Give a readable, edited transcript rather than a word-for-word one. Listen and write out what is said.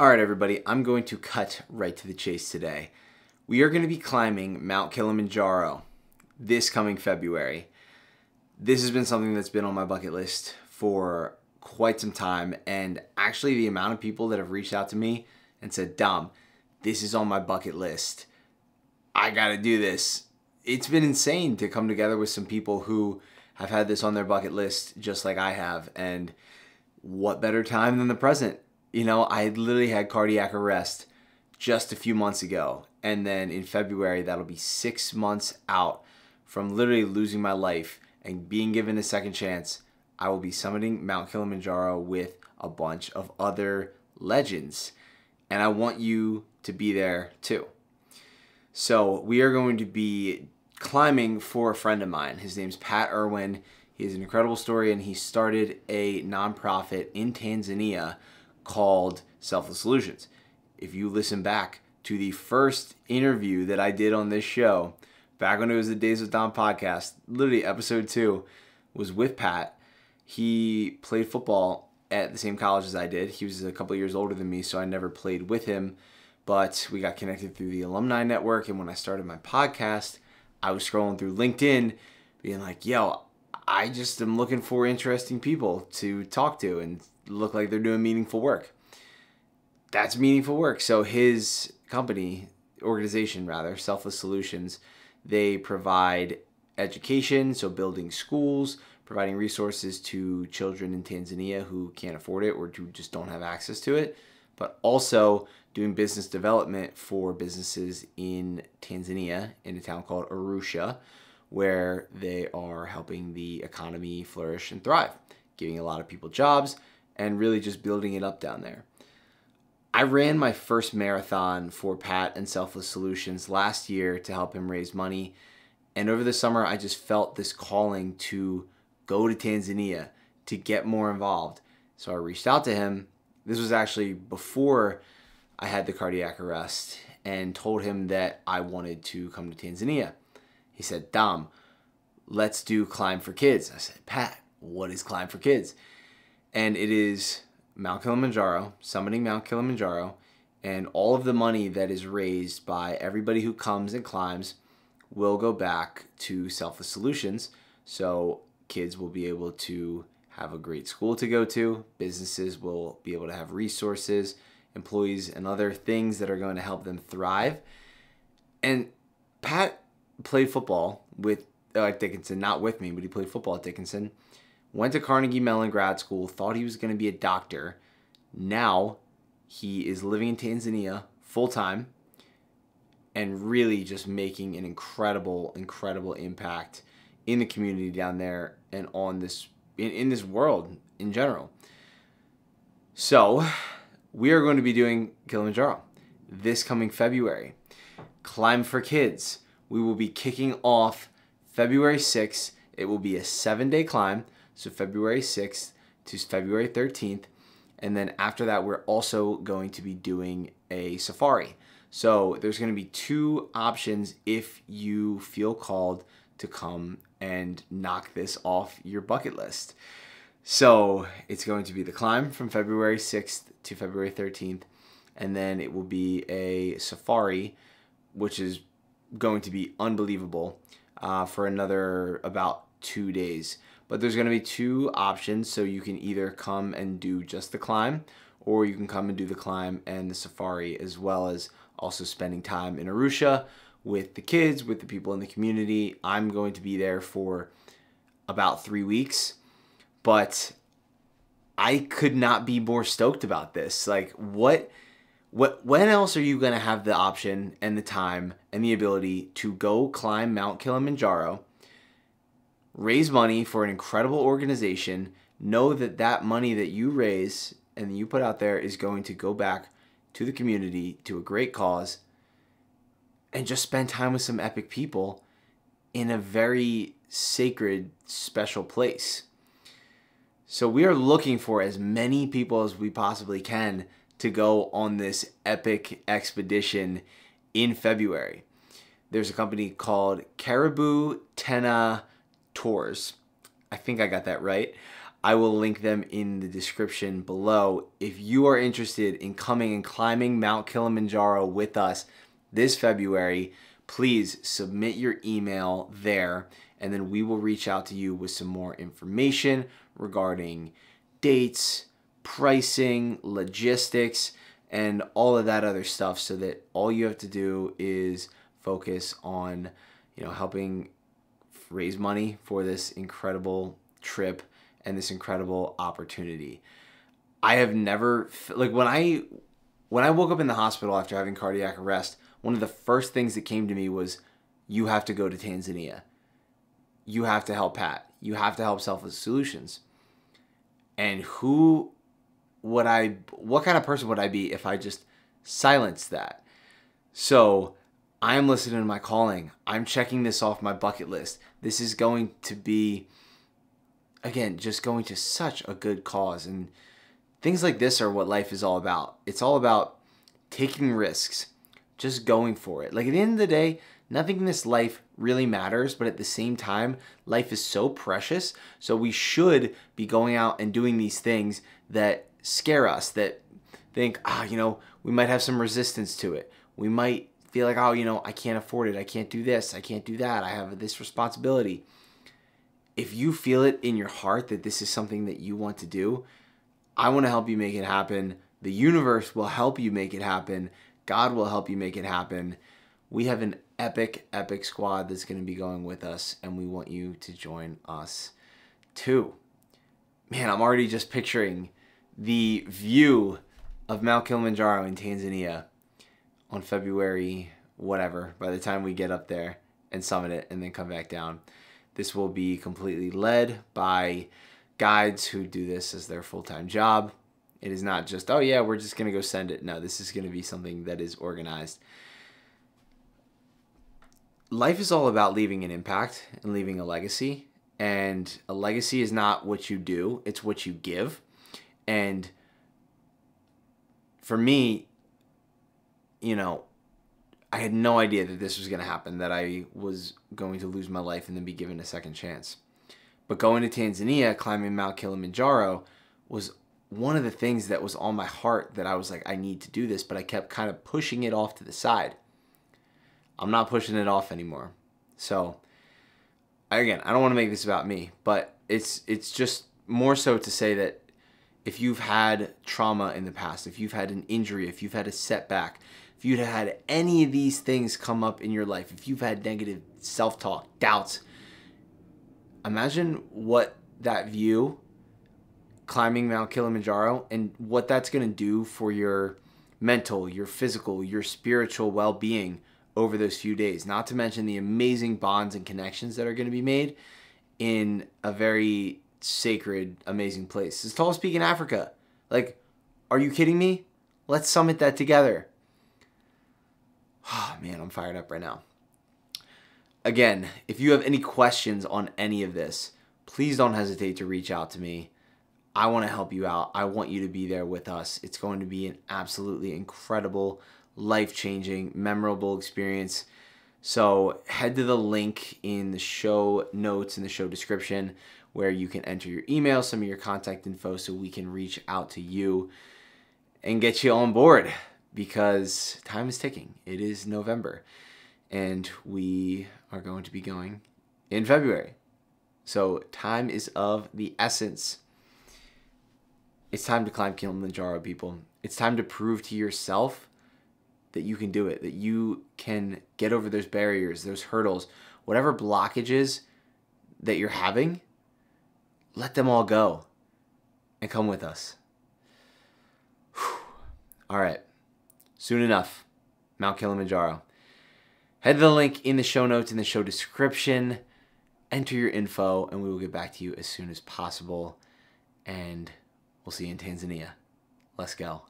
All right, everybody, I'm going to cut right to the chase today. We are going to be climbing Mount Kilimanjaro this coming February. This has been something that's been on my bucket list for quite some time, and actually the amount of people that have reached out to me and said, Dom, this is on my bucket list. I got to do this. It's been insane to come together with some people who have had this on their bucket list just like I have, and what better time than the present? You know, I literally had cardiac arrest just a few months ago. And then in February, that'll be 6 months out from literally losing my life and being given a second chance. I will be summiting Mount Kilimanjaro with a bunch of other legends. And I want you to be there too. So we are going to be climbing for a friend of mine. His name's Pat Irwin. He has an incredible story, and he started a nonprofit in Tanzania called Selfless Solutions. If you listen back to the first interview that I did on this show, back when it was the Days with Dom podcast, literally episode 2 was with Pat. He played football at the same college as I did. He was a couple years older than me, so I never played with him, but we got connected through the alumni network. And when I started my podcast, I was scrolling through LinkedIn being like, yo, I just am looking for interesting people to talk to and look like they're doing meaningful work. That's meaningful work. So his organization, Selfless Solutions, they provide education, so building schools, providing resources to children in Tanzania who can't afford it or who just don't have access to it, but also doing business development for businesses in Tanzania in a town called Arusha, where they are helping the economy flourish and thrive, giving a lot of people jobs, and really just building it up down there. I ran my first marathon for Pat and Selfless Solutions last year to help him raise money. And over the summer, I just felt this calling to go to Tanzania to get more involved. So I reached out to him. This was actually before I had the cardiac arrest, and told him that I wanted to come to Tanzania. He said, Dom, let's do Climb for Kids. I said, Pat, what is Climb for Kids? And it is Mount Kilimanjaro, summiting Mount Kilimanjaro, and all of the money that is raised by everybody who comes and climbs will go back to Selfless Solutions. So kids will be able to have a great school to go to, businesses will be able to have resources, employees, and other things that are going to help them thrive. And Pat played football at Dickinson, not with me, but he played football at Dickinson. Went to Carnegie Mellon grad school, thought he was going to be a doctor. Now he is living in Tanzania full-time and really just making an incredible, incredible impact in the community down there and on this in this world in general. So we are going to be doing Kilimanjaro this coming February. Climb for Kids. We will be kicking off February 6th. It will be a 7-day climb. So February 6th to February 13th. And then after that, we're also going to be doing a safari. So there's going to be 2 options if you feel called to come and knock this off your bucket list. So it's going to be the climb from February 6th to February 13th. And then it will be a safari, which is going to be unbelievable, for another about 2 days. But there's going to be 2 options, so you can either come and do just the climb, or you can come and do the climb and the safari, as well as also spending time in Arusha with the kids, with the people in the community. I'm going to be there for about 3 weeks, but I could not be more stoked about this. Like, when else are you going to have the option and the time and the ability to go climb Mount Kilimanjaro, raise money for an incredible organization, know that that money that you raise and that you put out there is going to go back to the community, to a great cause, and just spend time with some epic people in a very sacred, special place. So we are looking for as many people as we possibly can to go on this epic expedition in February. There's a company called Caribou Tena Tours. I think I got that right. I will link them in the description below. If you are interested in coming and climbing Mount Kilimanjaro with us this February, please submit your email there, and then we will reach out to you with some more information regarding dates, pricing, logistics, and all of that other stuff, so that all you have to do is focus on, helping raise money for this incredible trip and this incredible opportunity. I have never, like, when I woke up in the hospital after having cardiac arrest, one of the first things that came to me was, you have to go to Tanzania. You have to help Pat. You have to help Selfless Solutions. And what kind of person would I be if I just silenced that? So I am listening to my calling. I'm checking this off my bucket list. This is going to be, again, just going to such a good cause. And things like this are what life is all about. It's all about taking risks, just going for it. Like, at the end of the day, nothing in this life really matters, but at the same time, life is so precious. So we should be going out and doing these things that scare us, that think, we might have some resistance to it. We might feel like, I can't afford it. I can't do this. I can't do that. I have this responsibility. If you feel it in your heart that this is something that you want to do, I want to help you make it happen. The universe will help you make it happen. God will help you make it happen. We have an epic squad that's going to be going with us, and we want you to join us too. Man, I'm already just picturing the view of Mount Kilimanjaro in Tanzania on February whatever, by the time we get up there and summit it and then come back down. This will be completely led by guides who do this as their full-time job. It is not just, oh yeah, we're just going to go send it. No, this is going to be something that is organized. Life is all about leaving an impact and leaving a legacy. And a legacy is not what you do, it's what you give. And for me, I had no idea that this was going to happen, that I was going to lose my life and then be given a second chance. But going to Tanzania, climbing Mount Kilimanjaro, was one of the things that was on my heart, that I was like, I need to do this, but I kept kind of pushing it off to the side. I'm not pushing it off anymore. So, again, I don't want to make this about me, but it's just more so to say that if you've had trauma in the past, if you've had an injury, if you've had a setback, if you've had any of these things come up in your life, if you've had negative self-talk, doubts, imagine what that view, climbing Mount Kilimanjaro, and what that's going to do for your mental, your physical, your spiritual well-being over those few days. Not to mention the amazing bonds and connections that are going to be made in a very sacred, amazing place. It's the tallest peak in Africa. Like, are you kidding me? Let's summit that together. Oh, man, I'm fired up right now. Again, if you have any questions on any of this, please don't hesitate to reach out to me. I want to help you out. I want you to be there with us. It's going to be an absolutely incredible, life-changing, memorable experience. So head to the link in the show notes, in the show description, where you can enter your email, some of your contact info, so we can reach out to you and get you on board, because time is ticking. It is November, and we are going to be going in February. So time is of the essence. It's time to climb Kilimanjaro, people. It's time to prove to yourself that you can do it, that you can get over those barriers, those hurdles, whatever blockages that you're having. Let them all go and come with us. Whew. All right. Soon enough, Mount Kilimanjaro. Head to the link in the show notes, in the show description. Enter your info, and we will get back to you as soon as possible. And we'll see you in Tanzania. Let's go.